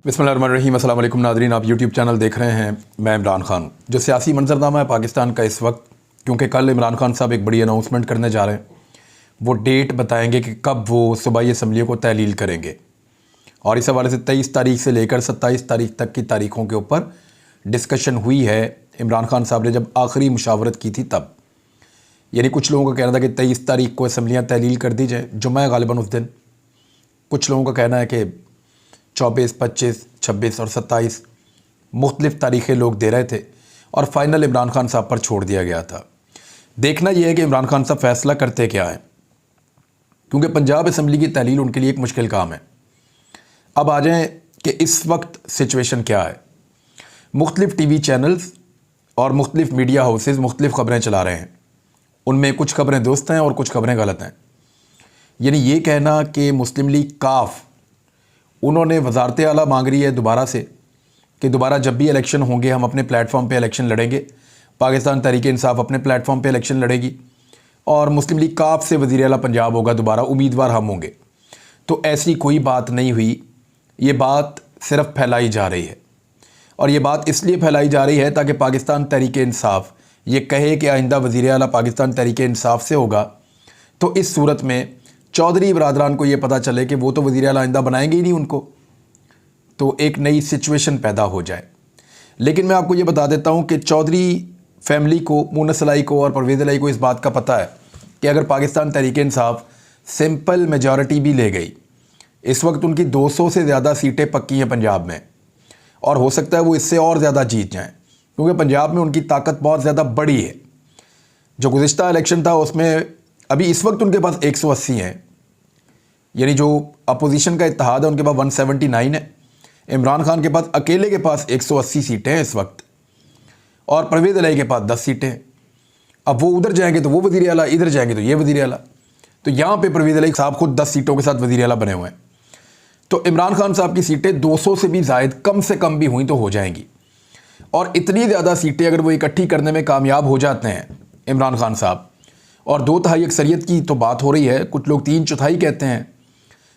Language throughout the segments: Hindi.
बिस्मिल्लाहिर्रहमानिर्रहीम। अस्सलाम वालेकुम नाज़रीन, आप यूट्यूब चैनल देख रहे हैं। मैं इमरान खान। जो सियासी मंजरनामा है पाकिस्तान का इस वक्त, क्योंकि कल इमरान खान साहब एक बड़ी अनाउंसमेंट करने जा रहे हैं, वो डेट बताएंगे कि कब वो सूबाई असम्बलियों को तहलील करेंगे। और इस हवाले से 23 तारीख से लेकर 27 तारीख तक की तारीख़ों के ऊपर डिस्कशन हुई है। इमरान खान साहब ने जब आखिरी मुशावरत की थी तब, यानी कुछ लोगों का कहना था कि 23 तारीख को असम्बलियाँ तहलील कर दी जाए, जुम्मा है ग़ालिबन उस दिन। कुछ लोगों का कहना है कि 24, 25, 26 और 27 मुख्तलिफ़ तारीख़ें लोग दे रहे थे और फ़ाइनल इमरान खान साहब पर छोड़ दिया गया था। देखना यह है कि इमरान खान साहब फ़ैसला करते क्या हैं, क्योंकि पंजाब असम्बली की तहलील उनके लिए एक मुश्किल काम है। अब आ जाएँ कि इस वक्त सिचुएशन क्या है। मुख्तलिफ़ टीवी चैनल्स और मुख्तलिफ़ मीडिया हाउसेज़ मुख्तलिफ़ ख़बरें चला रहे हैं। उनमें कुछ ख़बरें दुरुस्त हैं और कुछ ख़बरें गलत हैं। यानी ये कहना कि मुस्लिम लीग काफ उन्होंने वज़ारत आला मांग रही है दोबारा से कि दोबारा जब भी इलेक्शन होंगे हम अपने प्लेटफॉर्म पे इलेक्शन लड़ेंगे, पाकिस्तान तहरीक इंसाफ अपने प्लेटफॉर्म पे इलेक्शन लड़ेगी और मुस्लिम लीग काफ से वज़ीर आला पंजाब होगा, दोबारा उम्मीदवार हम होंगे। तो ऐसी कोई बात नहीं हुई। ये बात सिर्फ फैलाई जा रही है और ये बात इसलिए फैलाई जा रही है ताकि पाकिस्तान तहरीक इंसाफ ये कहे कि आइंदा वज़ीर आला पाकिस्तान तहरीक इंसाफ से होगा। तो इस सूरत में चौधरी बरादरान को ये पता चले कि वो तो वज़ीर आला आइंदा बनाएंगे ही नहीं उनको, तो एक नई सिचुएशन पैदा हो जाए। लेकिन मैं आपको ये बता देता हूँ कि चौधरी फैमिली को, मुन्नस अलाई को और परवेज़ अलाई को इस बात का पता है कि अगर पाकिस्तान तहरीक इंसाफ सिंपल मेजॉरिटी भी ले गई, इस वक्त उनकी 200 से ज़्यादा सीटें पक्की हैं पंजाब में और हो सकता है वो इससे और ज़्यादा जीत जाएँ, क्योंकि पंजाब में उनकी ताकत बहुत ज़्यादा बड़ी है। जो गुज़िश्ता इलेक्शन था उसमें अभी इस वक्त उनके पास 180 हैं, यानी जो अपोजिशन का इत्तेहाद है उनके पास 179 है। इमरान खान के पास अकेले के पास 180 सीटें हैं इस वक्त और परवेज़ अलाई के पास 10 सीटें हैं। अब वो उधर जाएंगे तो वो वज़ीर आला, इधर जाएंगे तो ये वज़ीर आला। तो यहाँ पे परवेज़ अलाई साहब खुद 10 सीटों के साथ वज़ीर आला बने हुए हैं। तो इमरान खान साहब की सीटें 200 से भी ज़ायद कम से कम भी हुई तो हो जाएंगी। और इतनी ज़्यादा सीटें अगर वो इकट्ठी करने में कामयाब हो जाते हैं इमरान खान साहब, और 2/3 अक्सरियत की तो बात हो रही है, कुछ लोग 3/4 कहते हैं,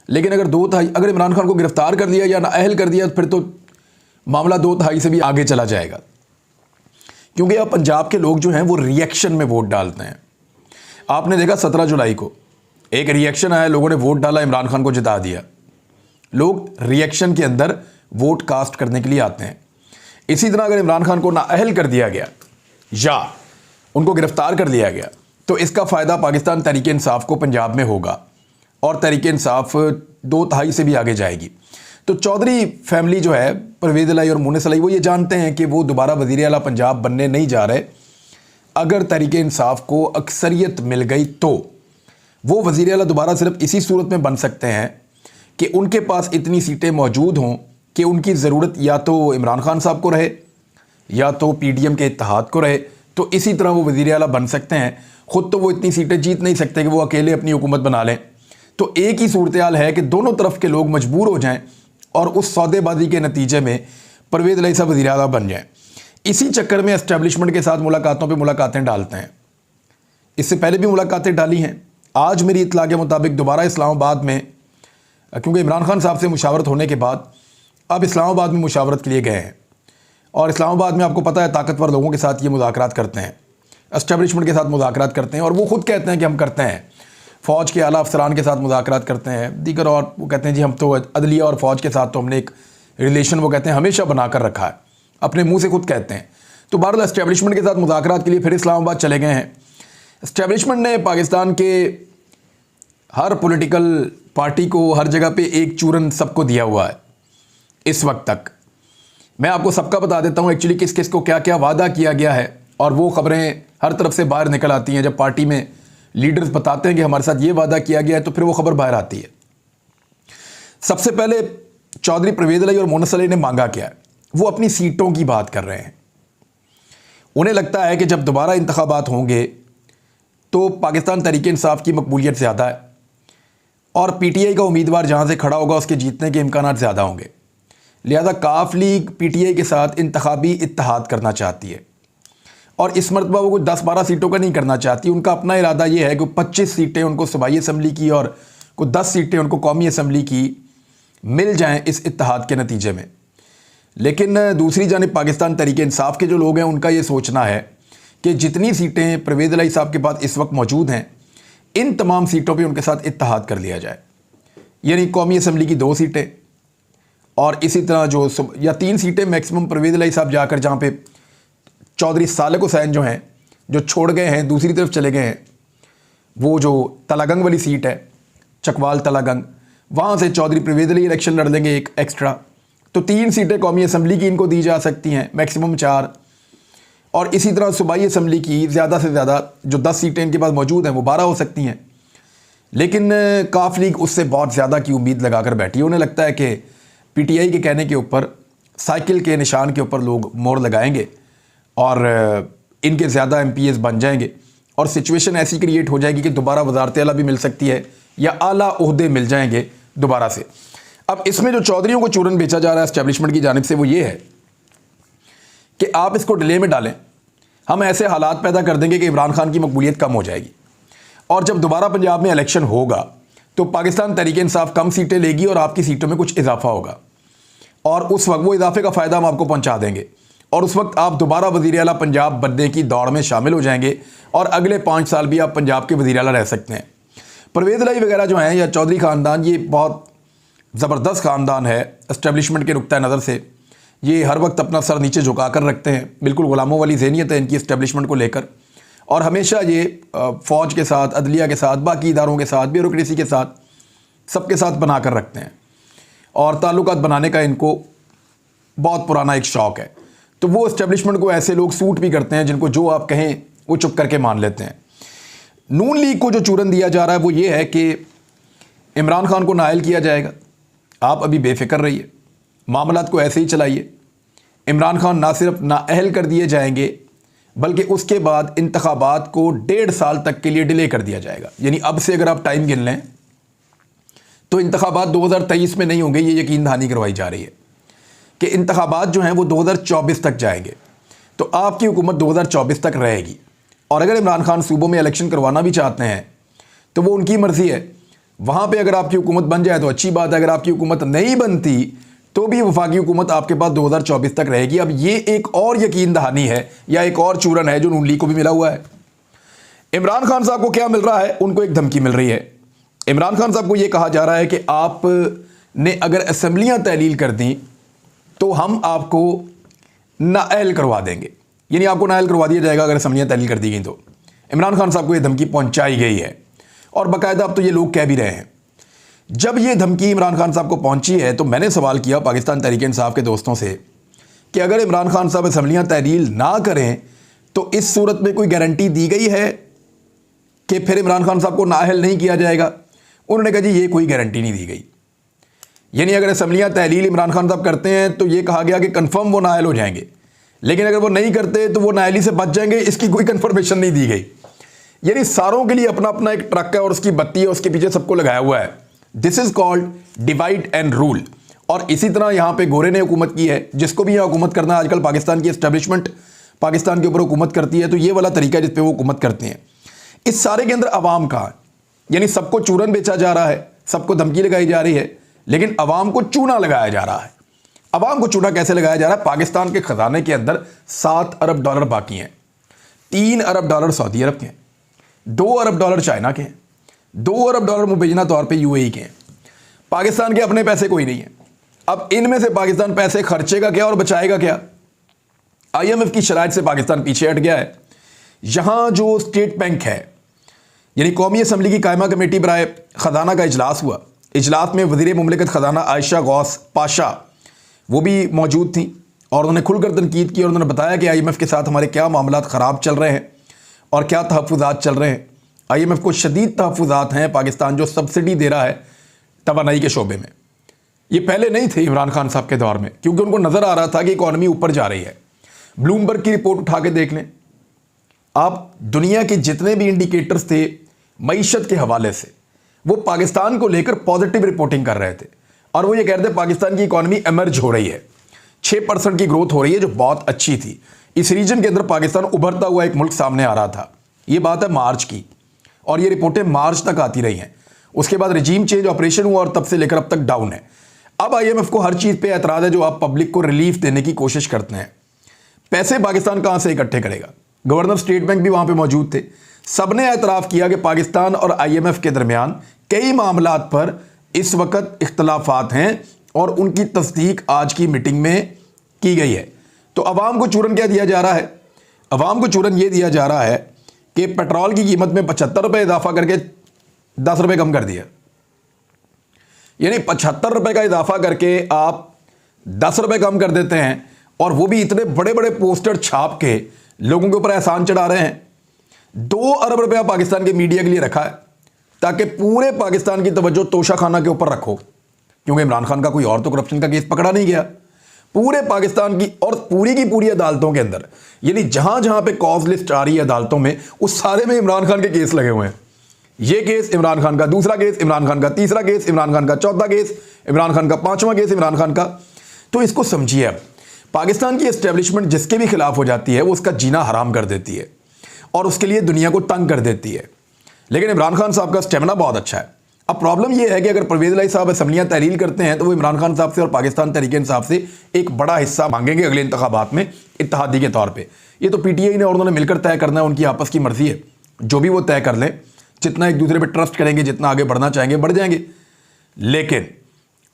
लेकिन अगर 2/3 अगर इमरान खान को गिरफ्तार कर दिया या नाअहल कर दिया फिर तो मामला 2/3 से भी आगे चला जाएगा। क्योंकि अब पंजाब के लोग जो हैं वो रिएक्शन में वोट डालते हैं। आपने देखा 17 जुलाई को एक रिएक्शन आया, लोगों ने वोट डाला, इमरान खान को जिता दिया। लोग रिएक्शन के अंदर वोट कास्ट करने के लिए आते हैं। इसी तरह अगर इमरान खान को नाअहल कर दिया गया या उनको गिरफ्तार कर लिया गया तो इसका फ़ायदा पाकिस्तान तहरीक इंसाफ को पंजाब में होगा और तहरीक इंसाफ 2/3 से भी आगे जाएगी। तो चौधरी फैमिली जो है, परवेज़ अलाई और मुन्नस अलाई, वो ये जानते हैं कि वो दोबारा वज़ीर आला पंजाब बनने नहीं जा रहे। अगर तहरीक इंसाफ को अक्सरियत मिल गई तो वो वज़ीर आला दोबारा सिर्फ इसी सूरत में बन सकते हैं कि उनके पास इतनी सीटें मौजूद हों कि उनकी ज़रूरत या तो इमरान खान साहब को रहे या तो PDM के इत्तेहाद को रहे। तो इसी तरह वो वज़ीर आला बन सकते हैं। ख़ुद तो वो इतनी सीटें जीत नहीं सकते कि वो अकेले अपनी हुकूमत बना लें। तो एक ही सूरत हाल है कि दोनों तरफ के लोग मजबूर हो जाएं और उस सौदेबाजी के नतीजे में परवेज़ अलाई साहब वज़ीर आला बन जाएं। इसी चक्कर में एस्टेब्लिशमेंट के साथ मुलाकातों पे मुलाकातें डालते हैं। इससे पहले भी मुलाकातें डाली हैं। आज मेरी इत्तला के मुताबिक दोबारा इस्लामाबाद में, क्योंकि इमरान खान साहब से मुशावरत होने के बाद अब इस्लामाबाद में मुशावरत के लिए गए हैं और इस्लामाबाद में आपको पता है ताकतवर लोगों के साथ ये मुज़ाकरात करते हैं, एस्टेब्लिशमेंट के साथ मुज़ाकरात करते हैं और वो ख़ुद कहते हैं कि हम करते हैं। फ़ौज के आला अफसरान के साथ मुज़ाकरात करते हैं दीगर, और वो कहते हैं जी हम तो अदलिया और फ़ौज के साथ तो हमने एक रिलेशन, वो कहते हैं, हमेशा बना कर रखा है, अपने मुंह से खुद कहते हैं। तो बहरहाल एस्टेब्लिशमेंट के साथ मुज़ाकरात के लिए फिर इस्लामाबाद चले गए हैं। एस्टेब्लिशमेंट ने पाकिस्तान के हर पॉलिटिकल पार्टी को हर जगह पे एक चूरन सबको दिया हुआ है इस वक्त तक। मैं आपको सबका बता देता हूँ एक्चुअली किस किस को क्या क्या वादा किया गया है, और वो ख़बरें हर तरफ से बाहर निकल आती हैं। जब पार्टी में लीडर्स बताते हैं कि हमारे साथ ये वादा किया गया है तो फिर वो खबर बाहर आती है। सबसे पहले चौधरी परवेज़ अलाई और मुन्नस अलाई ने मांगा क्या है, वो अपनी सीटों की बात कर रहे हैं। उन्हें लगता है कि जब दोबारा इंतखाबात होंगे तो पाकिस्तान तहरीक इंसाफ की मकबूलियत ज़्यादा है और PTI का उम्मीदवार जहाँ से खड़ा होगा उसके जीतने के इम्कानात ज़्यादा होंगे। लिहाजा काफ लीग PTI के साथ इंतखाबी इत्तेहाद करना चाहती है और इस मरतबा वो कोई 10-12 सीटों का नहीं करना चाहती। उनका अपना इरादा ये है कि 25 सीटें उनको सूबाई असम्बली की और कोई 10 सीटें उनको कौमी असम्बली की मिल जाएं इस इत्तेहाद के नतीजे में। लेकिन दूसरी जानिब पाकिस्तान तहरीक इंसाफ के जो लोग हैं उनका ये सोचना है कि जितनी सीटें परवेज़ इलाही साहब के पास इस वक्त मौजूद हैं, इन तमाम सीटों पे उनके साथ इत्तेहाद कर लिया जाए। यानी कौमी असम्बली की 2 सीटें और इसी तरह जो या 3 सीटें मैक्सिमम परवेज़ इलाही साहब जाकर जहाँ पे चौधरी सालेक हुसैन जो हैं, जो छोड़ गए हैं, दूसरी तरफ चले गए हैं, वो जो तलागंग वाली सीट है, चकवाल तलागंग, वहाँ से चौधरी परवेज़ इलाही इलेक्शन लड़ लेंगे एक एक्स्ट्रा। तो 3 सीटें कौमी असम्बली की इनको दी जा सकती हैं, मैक्सिमम 4। और इसी तरह सूबाई असम्बली की ज़्यादा से ज़्यादा जो 10 सीटें इनके पास मौजूद हैं वो 12 हो सकती हैं। लेकिन काफ लीग उससे बहुत ज़्यादा की उम्मीद लगाकर बैठी है। उन्हें लगता है कि पीटीआई के कहने के ऊपर, साइकिल के निशान के ऊपर लोग मोहर लगाएंगे और इनके ज़्यादा MPs बन जाएंगे और सिचुएशन ऐसी क्रिएट हो जाएगी कि दोबारा वज़ारत आला भी मिल सकती है या आला ओहदे मिल जाएंगे दोबारा से। अब इसमें जो चौधरियों को चूरन बेचा जा रहा है एस्टेब्लिशमेंट की जानिब से वो ये है कि आप इसको डिले में डालें, हम ऐसे हालात पैदा कर देंगे कि इमरान खान की मकबूलियत कम हो जाएगी और जब दोबारा पंजाब में इलेक्शन होगा तो पाकिस्तान तहरीक इंसाफ कम सीटें लेगी और आपकी सीटों में कुछ इजाफा होगा और उस वक्त वो इजाफे का फ़ायदा हम आपको पहुंचा देंगे और उस वक्त आप दोबारा वज़ीर आला पंजाब बनने की दौड़ में शामिल हो जाएंगे और अगले 5 साल भी आप पंजाब के वज़ीर आला रह सकते हैं। परवेज़ इलाही वगैरह जो हैं या चौधरी ख़ानदान, ये बहुत ज़बरदस्त ख़ानदान है एस्टेब्लिशमेंट के नुक्ता नज़र से। ये हर वक्त अपना सर नीचे झुका कर रखते हैं, बिल्कुल ग़ुलामों वाली ज़हनियत है इनकी एस्टेब्लिशमेंट को लेकर और हमेशा ये फ़ौज के साथ, अदलिया के साथ, बाकी इदारों के साथ, ब्यूरोक्रेसी के साथ, सबके साथ बना कर रखते हैं और ताल्लुकात बनाने का इनको बहुत पुराना एक शौक़ है। तो वो एस्टेब्लिशमेंट को ऐसे लोग सूट भी करते हैं जिनको जो आप कहें वो चुप करके मान लेते हैं। नून लीग को जो चूरन दिया जा रहा है वो ये है कि इमरान खान को नाअहल किया जाएगा, आप अभी बेफिक्र रहिए, मामलात को ऐसे ही चलाइए। इमरान खान ना सिर्फ नाअहल कर दिए जाएंगे बल्कि उसके बाद इंतखाबात को 1.5 साल तक के लिए डिले कर दिया जाएगा। यानी अब से अगर आप टाइम गिन लें तो इंतखाबात 2023 में नहीं होंगे, ये यकीन दहानी करवाई जा रही है कि इंतखाबात जो हैं वो 2024 तक जाएंगे। तो आपकी हुकूमत 2024 तक रहेगी और अगर इमरान खान सूबों में इलेक्शन करवाना भी चाहते हैं तो वो उनकी मर्ज़ी है। वहाँ पे अगर आपकी हुकूमत बन जाए तो अच्छी बात है, अगर आपकी हुकूमत नहीं बनती तो भी वफाकी हुकूमत आपके पास 2024 तक रहेगी। अब ये एक और यकीन दहानी है या एक और चूरन है जो नून लीग को भी मिला हुआ है। इमरान खान साहब को क्या मिल रहा है? उनको एक धमकी मिल रही है। इमरान खान साहब को ये कहा जा रहा है कि आपने अगर असम्बलियाँ तहलील कर दी तो हम आपको नाअहल करवा देंगे, यानी आपको नाअहल करवा दिया जाएगा अगर असम्बलियाँ तहलील कर दी गई तो। इमरान खान साहब को ये धमकी पहुँचाई गई है और बाकायदा अब तो ये लोग कह भी रहे हैं। जब ये धमकी इमरान खान साहब को पहुंची है तो मैंने सवाल किया पाकिस्तान तहरीक इंसाफ के दोस्तों से कि अगर इमरान खान साहब असम्बलियाँ तहलील ना करें तो इस सूरत में कोई गारंटी दी गई है कि फिर इमरान खान साहब को नाअहल नहीं किया जाएगा? उन्होंने कहा जी ये कोई गारंटी नहीं दी गई। यानी अगर असम्बलियाँ तहलील इमरान खान साहब करते हैं तो ये कहा गया कि कन्फर्म वो नाअहल हो जाएंगे, लेकिन अगर वो नहीं करते तो वो नाअहली से बच जाएंगे, इसकी कोई कन्फर्मेशन नहीं दी गई। यानी सारों के लिए अपना अपना एक ट्रक है और उसकी बत्ती है, उसके पीछे सबको लगाया हुआ है। This is called divide and rule. और इसी तरह यहाँ पे गोरे ने हुकूमत की है, जिसको भी यहाँ हुकूमत करना है आजकल पाकिस्तान की एस्टेब्लिशमेंट पाकिस्तान के ऊपर हुकूमत करती है, तो ये वाला तरीका जिस पे वो हुकूमत करते हैं। इस सारे के अंदर अवाम कहाँ? यानी सबको चूरन बेचा जा रहा है, सबको धमकी लगाई जा रही है, लेकिन अवाम को चूना लगाया जा रहा है। अवाम को चूना कैसे लगाया जा रहा है? पाकिस्तान के खजाने के अंदर $7 अरब बाकी हैं। $3 अरब सऊदी अरब के हैं, $2 अरब चाइना के हैं, $2 अरब मुबैना तौर पे UAE के हैं। पाकिस्तान के अपने पैसे कोई नहीं है। अब इनमें से पाकिस्तान पैसे खर्चेगा क्या और बचाएगा क्या? IMF की शराइत से पाकिस्तान पीछे हट गया है। यहाँ जो स्टेट बैंक है, यानी कौमी असम्बली की कायमा कमेटी बराए ख़जाना का इजलास हुआ। इजलास में वज़ीर मुमलिकत ख़जाना आयशा गौस पाशा वो भी मौजूद थी और उन्होंने खुलकर तनकीद की और उन्होंने बताया कि IMF के साथ हमारे क्या मामलात ख़राब चल रहे हैं और क्या तहफ़्फ़ुज़ात चल रहे हैं। IMF को शदीद तहफ़्फ़ुज़ात हैं, पाकिस्तान जो सब्सिडी दे रहा है तवानाई के शोबे में। ये पहले नहीं थे इमरान खान साहब के दौर में, क्योंकि उनको नज़र आ रहा था कि इकॉनमी ऊपर जा रही है। ब्लूमबर्ग की रिपोर्ट उठा के देख लें आप, दुनिया के जितने भी इंडिकेटर्स थे मईशत के हवाले से वो पाकिस्तान को लेकर पॉजिटिव रिपोर्टिंग कर रहे थे और वो ये कह रहे थे पाकिस्तान की इकॉनमी एमर्ज हो रही है, 6% की ग्रोथ हो रही है जो बहुत अच्छी थी। इस रीजन के अंदर पाकिस्तान उभरता हुआ एक मुल्क सामने आ रहा था। ये बात है मार्च की और ये रिपोर्टें मार्च तक आती रही हैं। उसके बाद रजीम चेंज ऑपरेशन हुआ और तब से लेकर अब तक डाउन है। अब IMF को हर चीज़ पे एतराज़ है जो आप पब्लिक को रिलीफ देने की कोशिश करते हैं। पैसे पाकिस्तान कहाँ से इकट्ठे करेगा? गवर्नर स्टेट बैंक भी वहाँ पे मौजूद थे। सबने एतराफ़ किया कि पाकिस्तान और IMF के दरमियान कई मामलात पर इस वक्त इख्तलाफात हैं और उनकी तस्दीक आज की मीटिंग में की गई है। तो अवाम को चूरन क्या दिया जा रहा है? अवाम को चूरन ये दिया जा रहा है कि पेट्रोल की कीमत में 75 रुपये इजाफा करके 10 रुपये कम कर दिया। यानी 75 रुपये का इजाफा करके आप 10 रुपये कम कर देते हैं, और वो भी इतने बड़े बड़े पोस्टर छाप के लोगों के ऊपर एहसान चढ़ा रहे हैं। 2 अरब रुपया पाकिस्तान के मीडिया के लिए रखा है ताकि पूरे पाकिस्तान की तवज्जो तोशा खाना के ऊपर रखो, क्योंकि इमरान खान का कोई और तो करप्शन का केस पकड़ा नहीं गया। पूरे पाकिस्तान की और पूरी की पूरी अदालतों के अंदर, यानी जहां जहां पे कॉज लिस्ट आ रही है अदालतों में, उस सारे में इमरान खान के केस लगे हुए हैं। ये केस इमरान खान का, दूसरा केस इमरान खान का, तीसरा केस इमरान खान का, चौथा केस इमरान खान का, पांचवा केस इमरान खान का। तो इसको समझिए, अब पाकिस्तान की एस्टेब्लिशमेंट जिसके भी खिलाफ हो जाती है वो उसका जीना हराम कर देती है और उसके लिए दुनिया को तंग कर देती है। लेकिन इमरान खान साहब का स्टेमिना बहुत अच्छा है। अब प्रॉब्लम यह है कि अगर परवेज़ इलाही साहब असम्बलियाँ तहरील करते हैं तो वो इमरान खान साहब से और पाकिस्तान तहरीक इंसाफ से एक बड़ा हिस्सा मांगेंगे अगले इंतखाबात में इत्तेहादी के तौर पे। ये तो PTI ने और उन्होंने मिलकर तय करना है, उनकी आपस की मर्जी है। जो भी वो तय कर लें, जितना एक दूसरे पे ट्रस्ट करेंगे, जितना आगे बढ़ना चाहेंगे बढ़ जाएंगे। लेकिन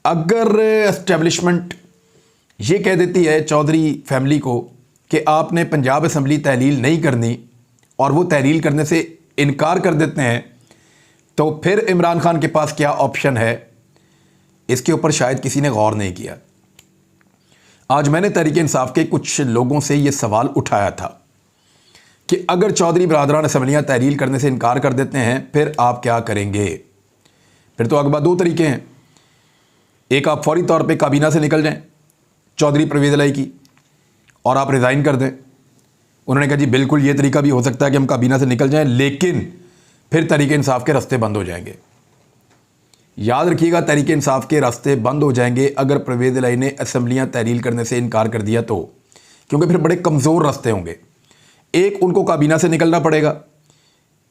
अगर एस्टेब्लिशमेंट ये कह देती है चौधरी फैमिली को कि आपने पंजाब असम्बली तहलील नहीं करनी और वो तहलील करने से इनकार कर देते हैं, तो फिर इमरान खान के पास क्या ऑप्शन है? इसके ऊपर शायद किसी ने गौर नहीं किया। आज मैंने तहरीक इंसाफ के कुछ लोगों से ये सवाल उठाया था कि अगर चौधरी बरादरान असम्बलियाँ तहलील करने से इनकार कर देते हैं फिर आप क्या करेंगे? फिर तो अगबा 2 तरीके हैं। एक, आप फौरी तौर पे काबीना से निकल जाएं चौधरी परवेज़ इलाही की और आप रिज़ाइन कर दें। उन्होंने कहा जी बिल्कुल ये तरीका भी हो सकता है कि हम काबीना से निकल जाएं, लेकिन फिर तहरीक इंसाफ के रास्ते बंद हो जाएंगे। याद रखिएगा, तहरीक इंसाफ के रास्ते बंद हो जाएंगे अगर परवेज़ इलाही ने असम्बलियाँ तहलील करने से इनकार कर दिया तो, क्योंकि फिर बड़े कमज़ोर रास्ते होंगे। एक, उनको काबीना से निकलना पड़ेगा,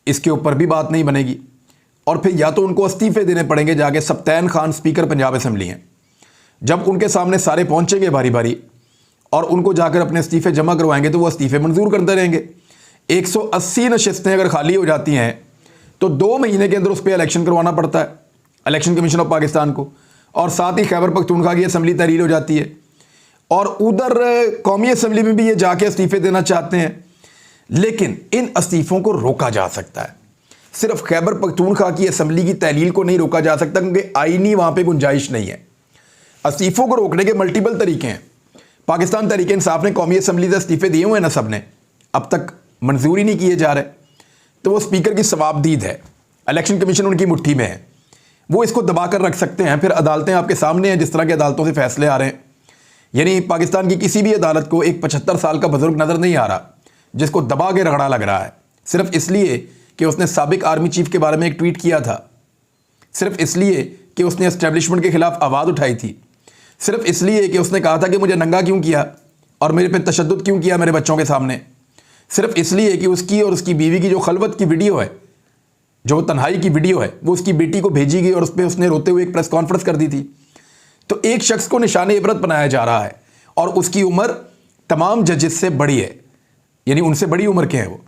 इसके ऊपर भी बात नहीं बनेगी, और फिर या तो उनको इस्तीफ़े देने पड़ेंगे जाके। सप्तान खान स्पीकर पंजाब असम्बली हैं, जब उनके सामने सारे पहुंचेंगे बारी बारी और उनको जाकर अपने इस्तीफ़े जमा करवाएंगे तो वो इस्तीफ़े मंजूर करते रहेंगे। 180 नशिस्तें अगर खाली हो जाती हैं तो 2 महीने के अंदर उस पर इलेक्शन करवाना पड़ता है इलेक्शन कमीशन ऑफ पाकिस्तान को, और साथ ही खैबर पख्तूनख्वा की असम्बली तहलील हो जाती है, और उधर कौमी असम्बली में भी ये जाके इस्तीफ़े देना चाहते हैं। लेकिन इन इस्तीफ़ों को रोका जा सकता है, सिर्फ खैबर पख्तूनख्वा की असम्बली की तहलील को नहीं रोका जा सकता, क्योंकि आईनी वहाँ पर गुंजाइश नहीं है। इस्तीफ़ों को रोकने के मल्टीपल तरीके हैं। पाकिस्तान तहरीक इंसाफ ने कौमी असम्बली से इस्तीफ़े दिए हुए हैं ना, सब ने, अब तक मंजूर ही नहीं किए जा रहे। तो वो स्पीकर की सवाबदीद है, इलेक्शन कमीशन उनकी मुट्ठी में है, वो इसको दबा कर रख सकते हैं। फिर अदालतें आपके सामने हैं, जिस तरह की अदालतों से फैसले आ रहे हैं। यानी पाकिस्तान की किसी भी अदालत को एक 75 साल का बुजुर्ग नज़र नहीं आ रहा जिसको दबा के रगड़ा लग रहा है, सिर्फ इसलिए कि उसने साबिक आर्मी चीफ के बारे में एक ट्वीट किया था, सिर्फ इसलिए कि उसने एस्टेब्लिशमेंट के खिलाफ आवाज़ उठाई थी, सिर्फ इसलिए कि उसने कहा था कि मुझे नंगा क्यों किया और मेरे पे तशद्दुद क्यों किया मेरे बच्चों के सामने, सिर्फ इसलिए कि उसकी और उसकी बीवी की जो खलवत की वीडियो है, जो तन्हाई की वीडियो है, वो उसकी बेटी को भेजी गई और उस पर उसने रोते हुए एक प्रेस कॉन्फ्रेंस कर दी थी। तो एक शख्स को निशाने इबरत बनाया जा रहा है और उसकी उम्र तमाम जजेस से बड़ी है, यानी उनसे बड़ी उम्र के हैं वो,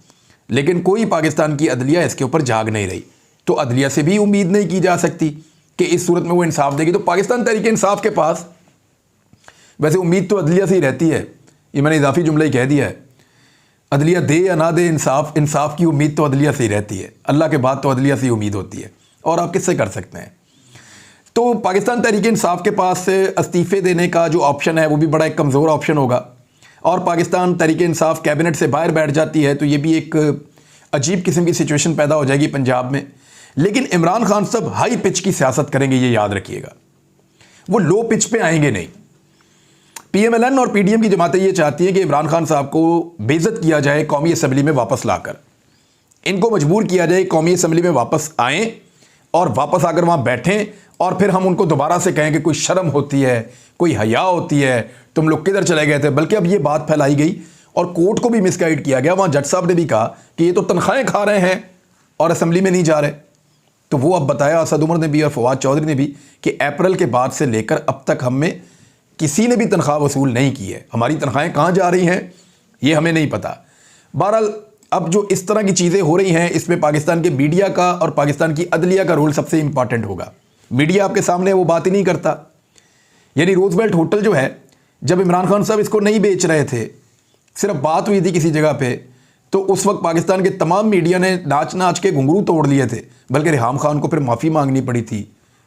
लेकिन कोई पाकिस्तान की अदलिया इसके ऊपर जाग नहीं रही। तो अदलिया से भी उम्मीद नहीं की जा सकती कि इस सूरत में वो इंसाफ देगी। तो पाकिस्तान तहरीक इंसाफ के पास वैसे उम्मीद तो अदलिया से ही रहती है, ये मैंने इजाफी जुमला ही कह दिया है। अदलिया दे या ना दे, इंसाफ की उम्मीद तो अदलिया से ही रहती है। अल्लाह के बाद तो अदलिया से ही उम्मीद होती है, और आप किससे कर सकते हैं। तो पाकिस्तान तहरीक इंसाफ के पास इस्तीफ़े देने का जो ऑप्शन है वो भी बड़ा एक कमज़ोर ऑप्शन होगा, और पाकिस्तान तहरीक इंसाफ कैबिनेट से बाहर बैठ जाती है तो ये भी एक अजीब किस्म की सिचुएशन पैदा हो जाएगी पंजाब में। लेकिन इमरान खान साहब हाई पिच की सियासत करेंगे, ये याद रखिएगा, वो लो पिच पे आएंगे नहीं। PMLN और PDM की जमातें ये चाहती हैं कि इमरान खान साहब को बेइज्जत किया जाए कौमी असम्बली में वापस लाकर, इनको मजबूर किया जाए कौमी असम्बली में वापस आएँ और वापस आकर वहाँ बैठें, और फिर हम उनको दोबारा से कहें कि कोई शर्म होती है, कोई हया होती है, तुम लोग किधर चले गए थे। बल्कि अब ये बात फैलाई गई और कोर्ट को भी मिसगाइड किया गया। वहाँ जज साहब ने भी कहा कि ये तो तनख्वाहें खा रहे हैं और असम्बली में नहीं जा रहे। तो वो अब बताया असद उमर ने भी और फवाद चौधरी ने भी कि अप्रैल के बाद से लेकर अब तक हमें किसी ने भी तनख्वाह वसूल नहीं की है। हमारी तनख्वाहें कहाँ जा रही हैं ये हमें नहीं पता। बहरहाल अब जो इस तरह की चीज़ें हो रही हैं इसमें पाकिस्तान के मीडिया का और पाकिस्तान की अदलिया का रोल सबसे इंपॉर्टेंट होगा। मीडिया आपके सामने वो बात ही नहीं करता। यानी रोजवेल्ट होटल जो है, जब इमरान खान साहब इसको नहीं बेच रहे थे, सिर्फ बात हुई थी किसी जगह पे, तो उस वक्त पाकिस्तान के तमाम मीडिया ने नाच नाच के घुंघरू तोड़ लिए थे। बल्कि रिहाम खान को फिर माफ़ी मांगनी पड़ी थी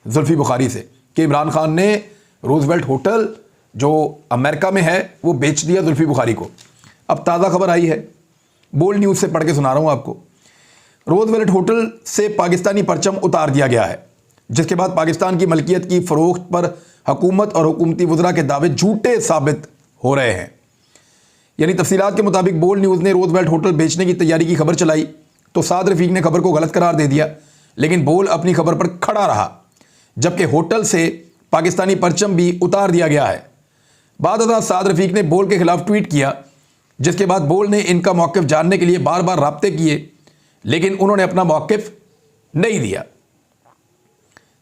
जुल्फी बुखारी से कि इमरान खान ने रोजवेल्ट होटल जो अमेरिका में है वो बेच दिया जुल्फी बुखारी को। अब ताज़ा खबर आई है, बोल्ड न्यूज़ से पढ़ के सुना रहा हूँ आपको। रोजवेल्ट होटल से पाकिस्तानी परचम उतार दिया गया है, जिसके बाद पाकिस्तान की मलकियत की फ़रोख्त पर हुकूमत और हुकूमती वज़रा के दावे झूठे साबित हो रहे हैं। यानी तफसीलात के मुताबिक बोल्ड न्यूज़ ने रोजवेल्ट होटल बेचने की तैयारी की खबर चलाई तो साद रफ़ीक ने खबर को गलत करार दे दिया, लेकिन बोल्ड अपनी खबर पर खड़ा रहा, जबकि होटल से पाकिस्तानी परचम भी उतार दिया गया है। बाद साद रफ़ीक ने बोल्ड के खिलाफ ट्वीट किया, जिसके बाद बोल्ड ने इनका मौक़िफ़ जानने के लिए बार बार राब्ते किए, लेकिन उन्होंने अपना मौक़िफ़ नहीं दिया।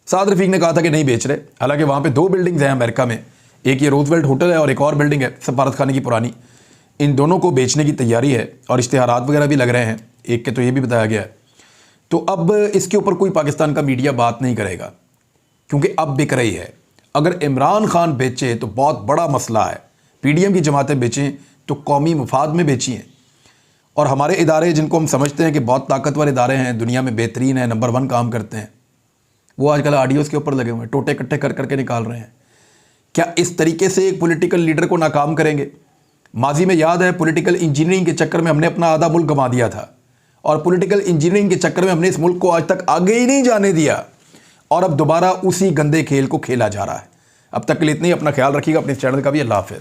साद रफ़ीक ने कहा था कि नहीं बेच रहे, हालांकि वहाँ पे 2 बिल्डिंग्स हैं अमेरिका में, एक ये रोजवेल्ट होटल है और एक और बिल्डिंग है सफारत खाने की पुरानी। इन दोनों को बेचने की तैयारी है और इश्तिहारात वगैरह भी लग रहे हैं, एक के तो ये भी बताया गया है। तो अब इसके ऊपर कोई पाकिस्तान का मीडिया बात नहीं करेगा क्योंकि अब बिक रही है। अगर इमरान खान बेचे तो बहुत बड़ा मसला है, पीडीएम की जमातें बेचें तो कौमी मफाद में बेची हैं, और हमारे इदारे जिनको हम समझते हैं कि बहुत ताकतवर इदारे हैं, दुनिया में बेहतरीन है, नंबर 1 काम करते हैं, वो आजकल ऑडियोज़ के ऊपर लगे हुए हैं, टोटे इकट्ठे कर करके निकाल रहे हैं। क्या इस तरीके से एक पॉलिटिकल लीडर को नाकाम करेंगे? माजी में याद है पॉलिटिकल इंजीनियरिंग के चक्कर में हमने अपना आधा मुल्क गंवा दिया था, और पॉलिटिकल इंजीनियरिंग के चक्कर में हमने इस मुल्क को आज तक आगे ही नहीं जाने दिया, और अब दोबारा उसी गंदे खेल को खेला जा रहा है। अब तक के लिए इतनी, अपना ख्याल रखिएगा, अपने चैनल का भी। अल्लाह हाफ़िज़।